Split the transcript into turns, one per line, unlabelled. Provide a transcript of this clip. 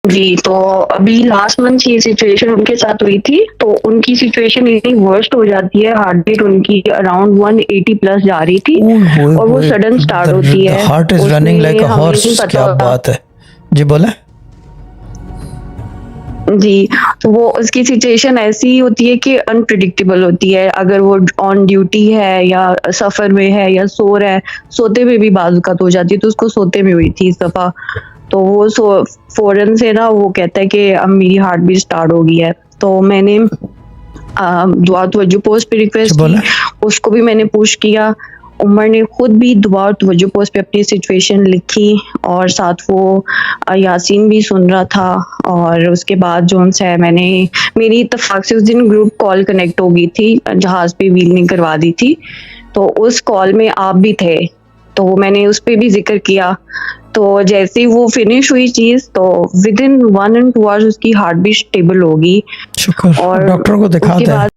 जी, तो अभी last month ये सिचुएशन उनके साथ हुई थी, तो उनकी सिचुएशन इतनी वर्स्ट हो जाती है, हार्ट बीट उनकी अराउंड 180 प्लस जा रही थी
ओए होए
और वो
होए,
सडन स्टार्ट होती
द
है।
हार्ट इज रनिंग
उसमें
लाइक अ
हमें नहीं
हॉर्स, क्या
पता।
बात है। जी बोले।
जी, तो वो उसकी सिचुएशन ऐसी होती है कि अनप्रेडिक्टेबल होती है, अगर वो ऑन ड्यूटी है या सफ़र में है या सो रहा है, सोते में भी बाज़-औक़ात हो जाती है, तो उसको सोते में हुई थी इस दफ़ा। तो वो फ़ौरन से ना वो कहता है कि अब मेरी हार्ट बीट स्टार्ट हो गई है। तो मैंने दुआ तवज्जो पोस्ट पे
जी
रिक्वेस्ट की,
बोले।
उसको भी मैंने पुश किया। उमर ने खुद भी दुआ तवज्जो पोस्ट पे अपनी सिचुएशन लिखी और साथ वो यासीन भी सुन रहा था। और उसके बाद जो है मैंने मेरी इत्तेफ़ाक से उस दिन ग्रुप कॉल कनेक्ट हो गई थी, जहाज़ पे व्हीलिंग करवा दी थी। तो उस कॉल में आप भी थे, तो मैंने उस पे भी ज़िक्र किया। तो जैसे ही वो फिनिश हुई चीज़, तो विदिन 1 एंड 2 आवर्स उसकी हार्ट बीट स्टेबल हो गई
शुक्र, अब
और
डॉक्टर को दिखा
उसके
दें।
बाद